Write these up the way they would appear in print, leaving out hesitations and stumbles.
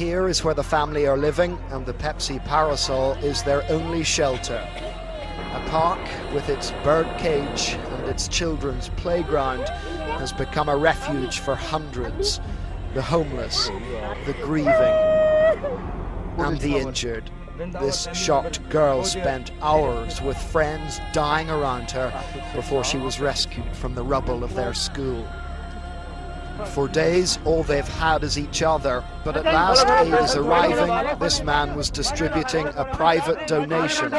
Here is where the family are living, and the Pepsi parasol is their only shelter. A park with its bird cage and its children's playground has become a refuge for hundreds. The homeless, the grieving, and the injured. This shocked girl spent hours with friends dying around her before she was rescued from the rubble of their school. For days, all they've had is each other, but at last aid is arriving. This man was distributing a private donation.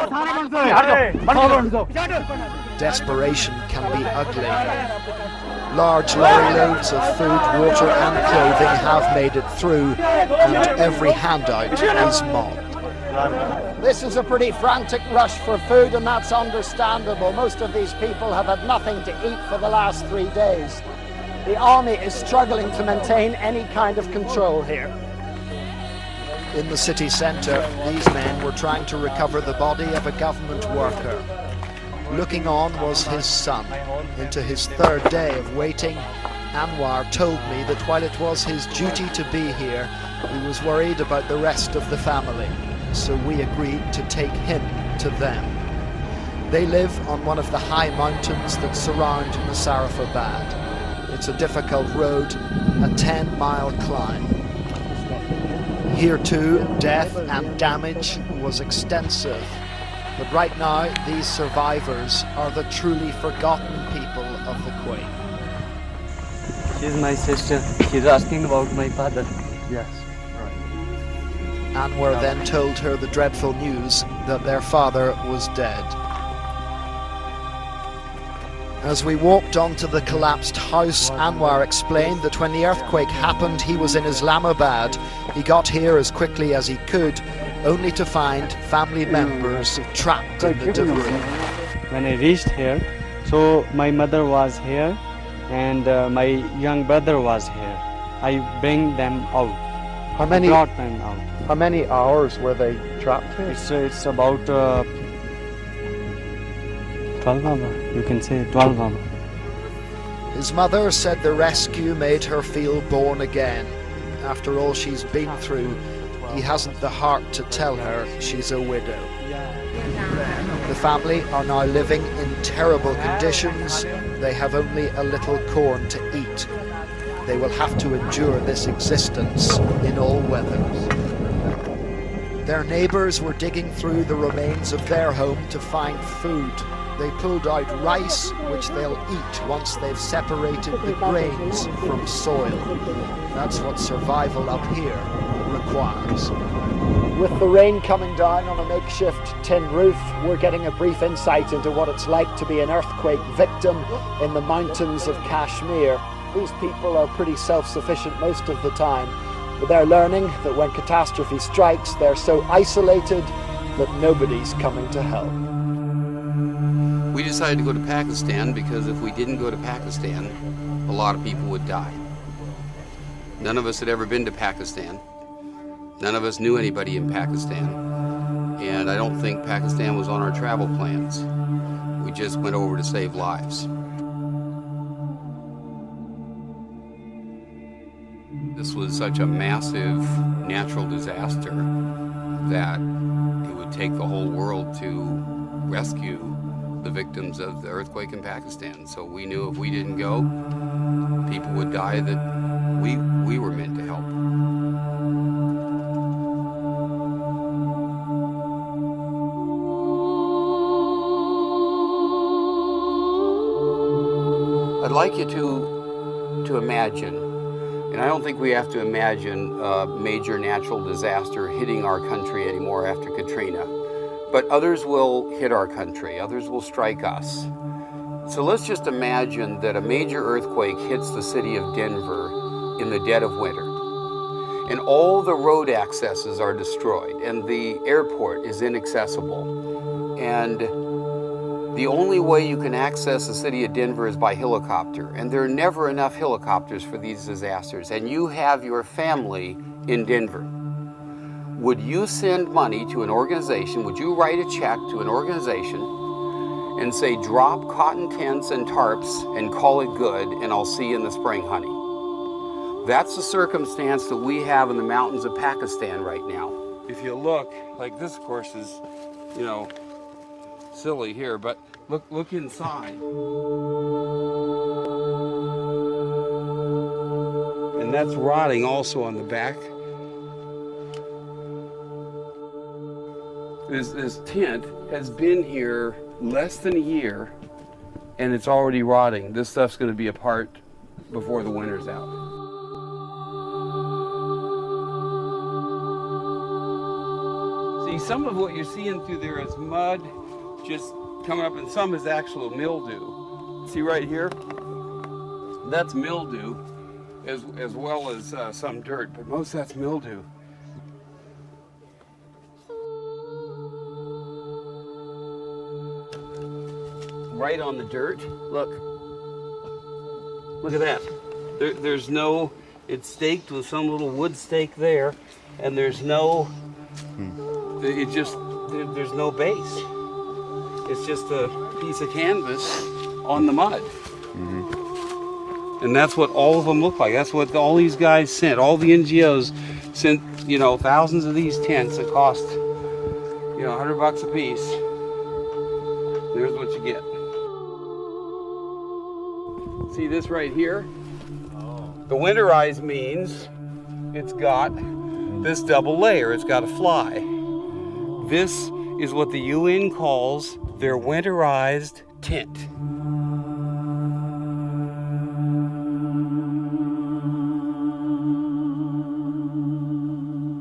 Desperation can be ugly. Large lorry loads of food, water and clothing have made it through, and every handout is mobbed. This is a pretty frantic rush for food, and that's understandable. Most of these people have had nothing to eat for the last 3 days. The army is struggling to maintain any kind of control here. In the city centre, these men were trying to recover the body of a government worker. Looking on was his son. Into his third day of waiting, Anwar told me that while it was his duty to be here, he was worried about the rest of the family. So we agreed to take him to them. They live on one of the high mountains that surround Musarrafabad. It's a difficult road, a 10-mile climb. Here too, death and damage was extensive. But right now, these survivors are the truly forgotten people of the quake. She's my sister. She's asking about my father. Yes, right. Anwar then told her the dreadful news that their father was dead. As we walked onto the collapsed house, Anwar explained that when the earthquake happened, he was in Islamabad. He got here as quickly as he could, only to find family members trapped in the debris. When I reached here, so my mother was here and my young brother was here. I bring them out. How many? Brought them out. How many hours were they trapped here? It's about 12 hours. You can say 12 hours. His mother said the rescue made her feel born again. After all she's been through, he hasn't the heart to tell her she's a widow. The family are now living in terrible conditions. They have only a little corn to eat. They will have to endure this existence in all weathers. Their neighbours were digging through the remains of their home to find food. They pulled out rice, which they'll eat once they've separated the grains from soil. That's what survival up here requires. With the rain coming down on a makeshift tin roof, we're getting a brief insight into what it's like to be an earthquake victim in the mountains of Kashmir. These people are pretty self-sufficient most of the time, but they're learning that when catastrophe strikes, they're so isolated that nobody's coming to help. We decided to go to Pakistan because if we didn't go to Pakistan, a lot of people would die. None of us had ever been to Pakistan. None of us knew anybody in Pakistan. And I don't think Pakistan was on our travel plans. We just went over to save lives. This was such a massive natural disaster that it would take the whole world to rescue the victims of the earthquake in Pakistan. So we knew if we didn't go, people would die that we were meant to help. I'd like you to imagine, and I don't think we have to imagine a major natural disaster hitting our country anymore after Katrina. But others will hit our country, others will strike us. So let's just imagine that a major earthquake hits the city of Denver in the dead of winter. And all the road accesses are destroyed, and the airport is inaccessible. And the only way you can access the city of Denver is by helicopter. And there are never enough helicopters for these disasters. And you have your family in Denver. Would you send money to an organization, would you write a check to an organization and say, drop cotton tents and tarps and call it good, and I'll see you in the spring, honey? That's the circumstance that we have in the mountains of Pakistan right now. If you look, like this, of course, is, you know, silly here, but look inside. And that's rotting also on the back. This tent has been here less than a year, and it's already rotting. This stuff's going to be apart before the winter's out. See, some of what you're seeing through there is mud just coming up, and some is actual mildew. See right here? That's mildew, as well as some dirt, but most of that's mildew. Right on the dirt, look at that. There's no, it's staked with some little wood stake there, and there's no, there's no base. It's just a piece of canvas on the mud. Mm-hmm. And that's what all of them look like. That's what all these guys sent. All the NGOs sent, you know, thousands of these tents that cost, you know, $100 a piece. There's what you get. See this right here? The winterized means it's got this double layer. It's got a fly. This is what the UN calls their winterized tent.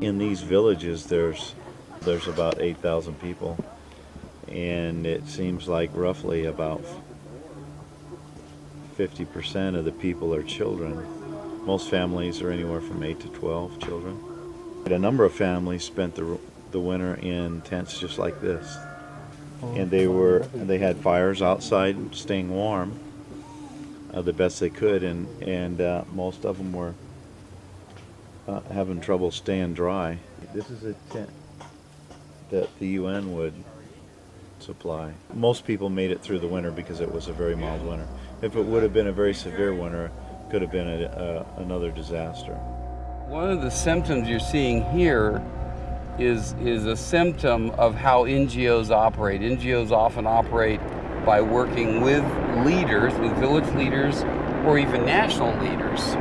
In these villages, there's about 8,000 people, and it seems like roughly about 50% of the people are children. Most families are anywhere from 8 to 12 children. A number of families spent the winter in tents just like this, and they had fires outside, staying warm the best they could, and most of them were having trouble staying dry. This is a tent that the UN would supply. Most people made it through the winter because it was a very mild winter. If it would have been a very severe winter, it could have been another disaster. One of the symptoms you're seeing here is a symptom of how NGOs operate. NGOs often operate by working with leaders, with village leaders, or even national leaders.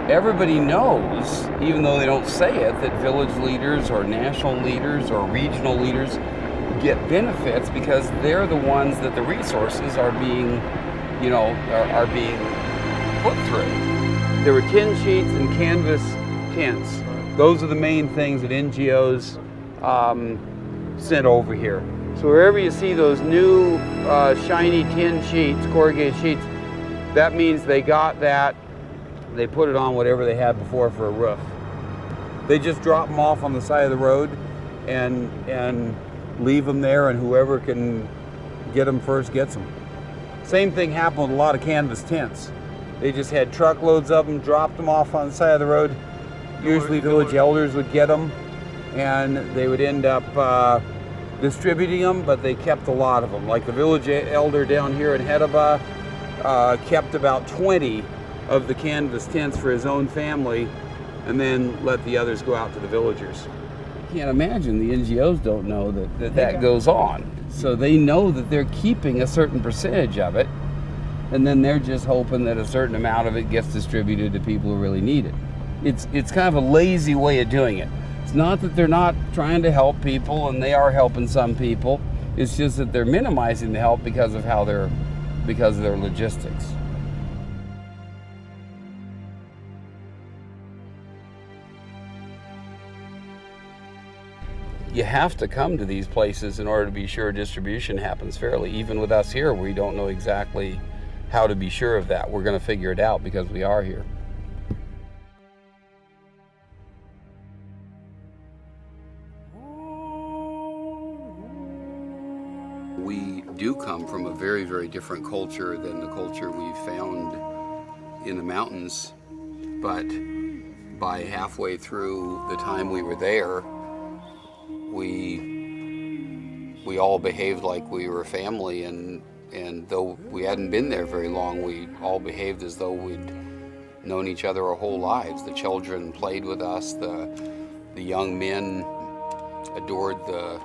Everybody knows, even though they don't say it, that village leaders or national leaders or regional leaders get benefits because they're the ones that the resources are being, you know, are being put through. There were tin sheets and canvas tents. Those are the main things that NGOs sent over here. So wherever you see those new shiny tin sheets, corrugated sheets, that means they got that, they put it on whatever they had before for a roof. They just drop them off on the side of the road and leave them there, and whoever can get them first gets them. Same thing happened with a lot of canvas tents. They just had truckloads of them, dropped them off on the side of the road. Usually village elders would get them, and they would end up distributing them, but they kept a lot of them. Like the village elder down here in Hedaba kept about 20 of the canvas tents for his own family, and then let the others go out to the villagers. You can't imagine the NGOs don't know that goes on. So they know that they're keeping a certain percentage of it, and then they're just hoping that a certain amount of it gets distributed to people who really need it. It's kind of a lazy way of doing it. It's not that they're not trying to help people, and they are helping some people. It's just that they're minimizing the help because of their logistics. You have to come to these places in order to be sure distribution happens fairly. Even with us here, we don't know exactly how to be sure of that. We're going to figure it out because we are here. We do come from a very, very different culture than the culture we found in the mountains, but by halfway through the time we were there, we all behaved like we were a family, and though we hadn't been there very long, we all behaved as though we'd known each other our whole lives. The children played with us, the young men adored the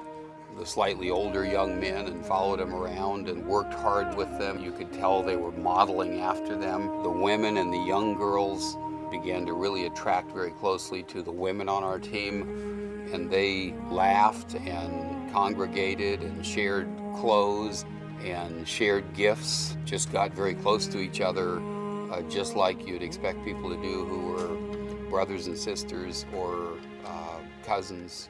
slightly older young men and followed them around and worked hard with them. You could tell they were modeling after them. The women and the young girls began to really attract very closely to the women on our team, and they laughed and congregated and shared clothes and shared gifts, just got very close to each other, just like you'd expect people to do who were brothers and sisters or cousins.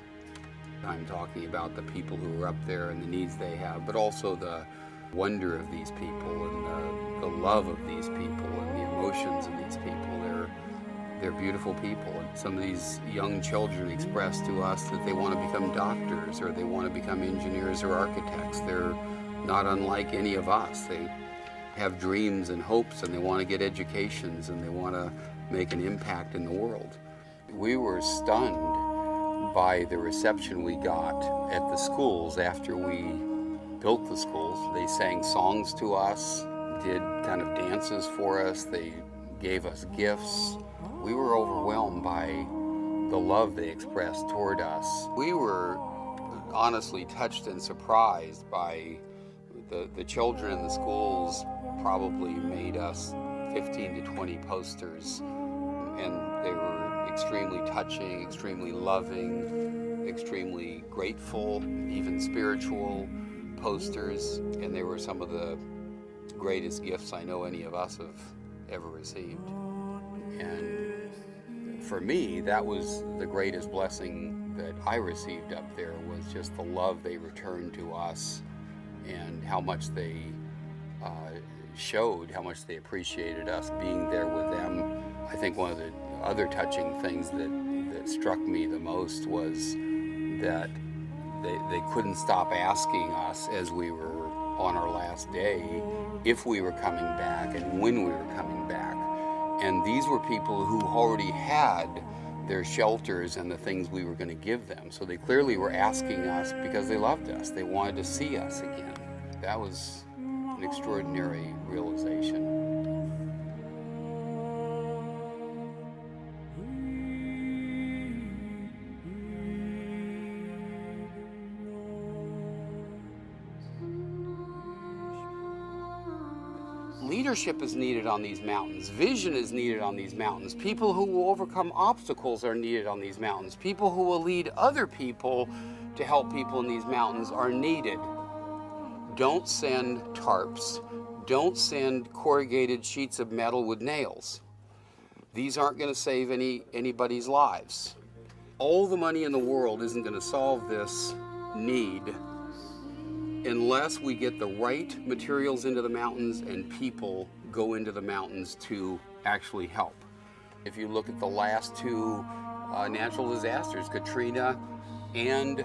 I'm talking about the people who are up there and the needs they have, but also the wonder of these people and the love of these people and the emotions of these people. They're beautiful people. And some of these young children express to us that they want to become doctors or they want to become engineers or architects. They're not unlike any of us. They have dreams and hopes and they want to get educations and they want to make an impact in the world. We were stunned by the reception we got at the schools after we built the schools. They sang songs to us, did kind of dances for us, they gave us gifts. We were overwhelmed by the love they expressed toward us. We were honestly touched and surprised by the children in the schools. Probably made us 15 to 20 posters, and they were extremely touching, extremely loving, extremely grateful, even spiritual posters, and they were some of the greatest gifts I know any of us have ever received. And for me, that was the greatest blessing that I received up there, was just the love they returned to us and how much they showed, how much they appreciated us being there with them. I think one of the other touching things that struck me the most was that they couldn't stop asking us as we were on our last day if we were coming back and when we were coming back. And these were people who already had their shelters and the things we were going to give them. So they clearly were asking us because they loved us. They wanted to see us again. That was an extraordinary realization. Leadership is needed on these mountains. Vision is needed on these mountains. People who will overcome obstacles are needed on these mountains. People who will lead other people to help people in these mountains are needed. Don't send tarps. Don't send corrugated sheets of metal with nails. These aren't going to save anybody's lives. All the money in the world isn't going to solve this need unless we get the right materials into the mountains and people go into the mountains to actually help. If you look at the last two natural disasters, Katrina and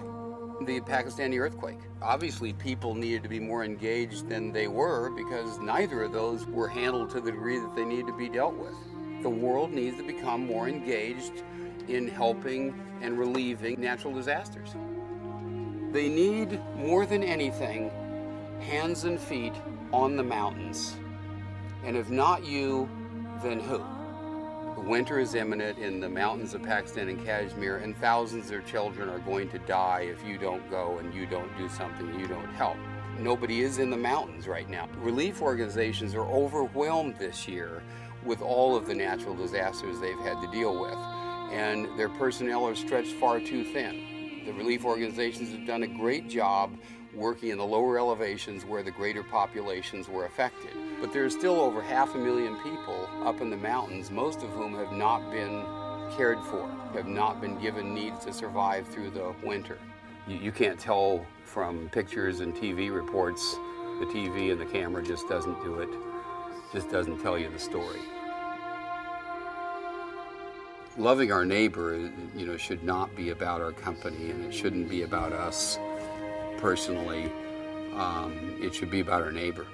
the Pakistani earthquake, obviously people needed to be more engaged than they were because neither of those were handled to the degree that they needed to be dealt with. The world needs to become more engaged in helping and relieving natural disasters. They need, more than anything, hands and feet on the mountains. And if not you, then who? The winter is imminent in the mountains of Pakistan and Kashmir, and thousands of children are going to die if you don't go and you don't do something, you don't help. Nobody is in the mountains right now. Relief organizations are overwhelmed this year with all of the natural disasters they've had to deal with, and their personnel are stretched far too thin. The relief organizations have done a great job working in the lower elevations where the greater populations were affected. But there are still over 500,000 people up in the mountains, most of whom have not been cared for, have not been given needs to survive through the winter. You can't tell from pictures and TV reports. The TV and the camera just doesn't do it, just doesn't tell you the story. Loving our neighbor, should not be about our company, and it shouldn't be about us personally. It should be about our neighbor.